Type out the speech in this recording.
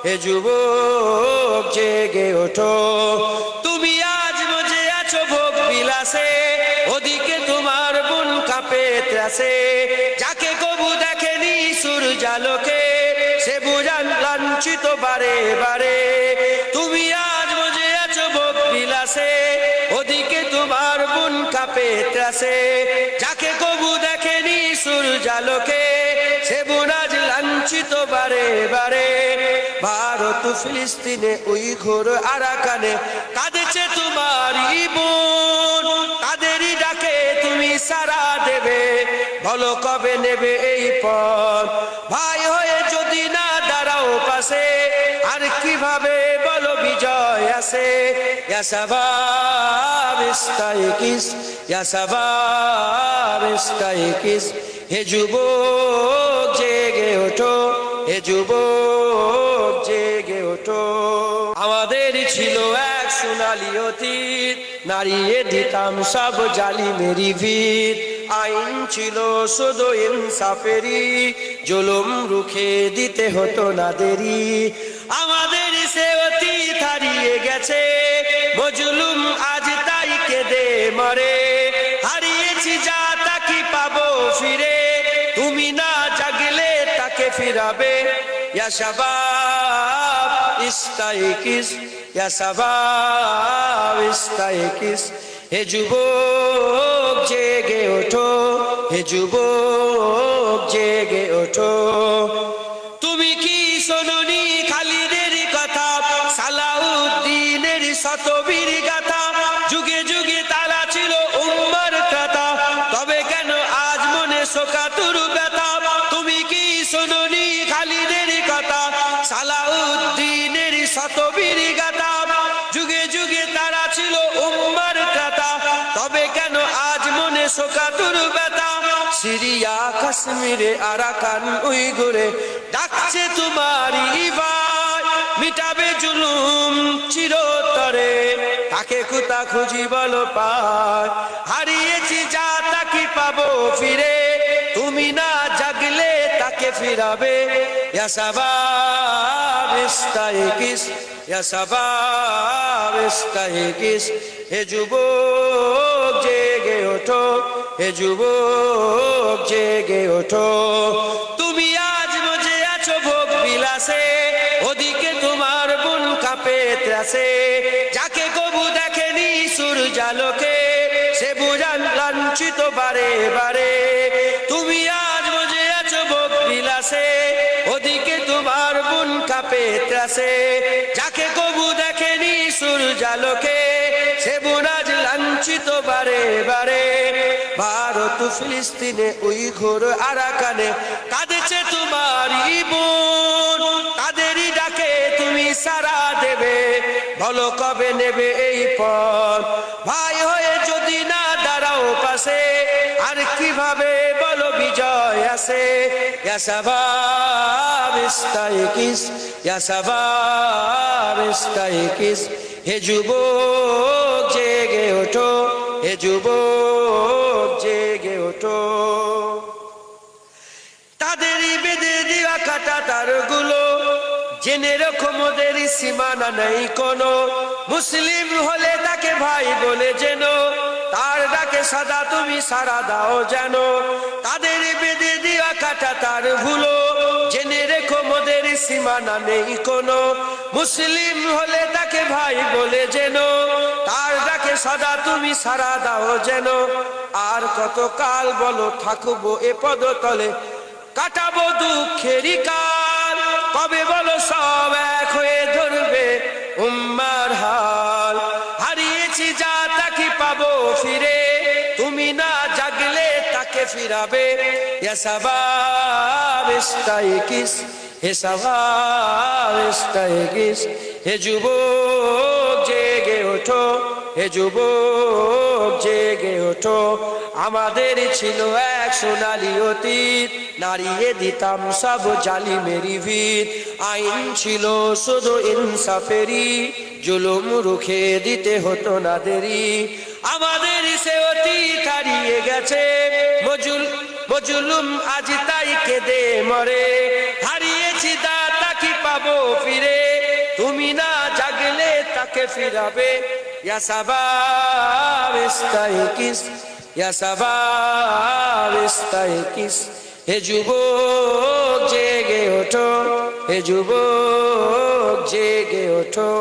হে যুবক জেগে ওঠো। তুমি আজ মজে আছো ভোগ বিলাসে, ওদিকে তোমার বুন কাঁপে ত্রাসে। যাকে কবু দেখেনি সূর্যালোকে, সে বুঝান লাঞ্ছিত বারে বারে। তুমি আজ মজে আছো ভোগ বিলাসে, ওদিকে তোমার বুন কাঁপে ত্রাসে। যাকে কবু দেখেনি সূর্যালোকে, সে বুন আজ লাঞ্ছিত বারে বারে। ভারত ফিলিস্তিনে উইঘুর আরাকানে কাঁদেছে তোমারই বোন। তাদেরই ডাকে তুমি সাড়া দেবে, বলো কবে নেবে এই পথ। ভাই হয়ে যদি না দাঁড়াও পাশে, আর কিভাবে বলো বিজয় আসে। ইয়া শাবাব ইস্তাইকিস, ইয়া শাবাব ইস্তাইকিস। হে যুবক জেগে ওঠো, হে যুবক জেগে ওঠো। আমাদের ছিল এক সোনালী অতীত, নাড়িয়ে দিতাম সব জালিমেরই ভিত। আইন ছিল শুধু ইনসাফেরই, জুলুম রুখে দিতে হতো না দেরি। আমাদের সে অতীত হারিয়ে গেছে, মজলুম আজ তাই কেঁদে মরে। হারিয়েছি যা তা কি পাবো ফিরে, তুমি না জাগলে তাকে ফিরাবে। ইয়া শাবাব ইস্তাইকিস, ইয়া শাবাব ইস্তাইকিস। হে যুবক জেগে ওঠো, হে যুবক জেগে ওঠো। তুমি কি শোনোনি খালিদের কথা, সালাউদ্দিনের শতবীর গাথা। যুগে যুগে তারা ছিল উম্মার ত্রাতা, তবে কেন আজ মনে শোকাতুর ব্যথা। তুমি কি শোনোনি খালিদের কথা, সালাউদ্দিনের শতবীর গাথা। যুগে যুগে তারা ছিল উম্মার ত্রাতা, তবে কেন আজ মনে শোকাতুর ব্যথা। সিরিয়া কাশ্মীরে আরাকান উইঘুরে ডাকছে তোমারই ভাই। মিটাবে জুলুম চিরতরে, তাকে কোথা খুঁজি বলো পায়। হারিয়েছি যা তা কি পাবো ফিরে, তুমি না জাগলে তাকে ফিরাবে। ইয়া শাবাব ইস্তাইকিস, ইয়া শাবাব ইস্তাইকিস। হে যুবক জেগে ওঠো, হে যুবক জেগে ওঠো। তুমি আজ মজে আছো ভোগ বিলাসে, ওদিকে তোমার বুন কাঁপে ত্রাসে। যাকে কবু দেখেনি সূর্যালোকে, সে বুঝান লাঞ্ছিত বারে বারে। তুমি আজ মজে আছো ভোগ বিলাসে, ওদিকে তোমার বুন কাঁপে ত্রাসে। যাকে কবু দেখেনি সূর্যালোকে, সে বুন আজ লাঞ্ছিত বারে বারে। ভারত ফিলিস্তিনে উইঘুর আরাকানে কাঁদেছে তোমারই বোন। তাদেরই ডাকে তুমি সাড়া দেবে, বলো কবে নেবে এই পথ। ভাই হয়ে যদি না দাঁড়াও পাশে, আর কিভাবে বলো বিজয় আসে। ইয়া শাবাব ইস্তাইকিস, ইয়া শাবাব ইস্তাইকিস। হে যুবক জেগে ওঠো, হে যুবক জেগে ওঠো। তাদেরই বেঁধে দেওয়া কাটা তারগুলো, জেনে রাখো মোদের সীমানা নেই কোনো। মুসলিম হলে তাকে ভাই বলে যেন, তার ডাকে সাদা তুমি সাড়া দাও যেন। তাদের বেঁধে দেওয়া কাটা তার ভুলো, জেনে রেখো মোদের সীমানা নেই কোনো। মুসলিম হলে তাকে ভাই বলে যেন, তার ডাকে সাদা তুমি সাড়া দাও যেন। আর কত কাল বলো থাকবো এ পদতলে, কাটাবো দুঃখেরই কাল। কবে বলো সব এক হয়ে ধরবে উম্মার হাল। হারিয়েছি যা তা কি পাবো ফিরে, তুমি না জাগলে তাকে ফিরাবে। ইয়া শাবাব ইস্তাইকিস, হে শাবাব ইস্তাইকিস। হে যুবক জেগে ওঠো, হে যুবক জেগে ওঠো। আমাদের ছিল এক সোনালী অতীত, নাড়িয়ে দিতাম সব জালিমেরই ভিত। আইন ছিল শুধু ইনসাফেরই, জুলুম রুখে দিতে হতো না দেরি। আমাদের সে অতীত হারিয়ে গেছে, মজলুম আজ তাই কেঁদে মরে। হারিয়েছি দাতা কি পাবো ফিরে, তুমি না জাগলে তাকে ফিরাবে ইয়া শাবাব ইস্তাইকিস ইয়া শাবাব ইস্তাইকিস হে যুবক জেগে ওঠো হে যুবক জেগে ওঠো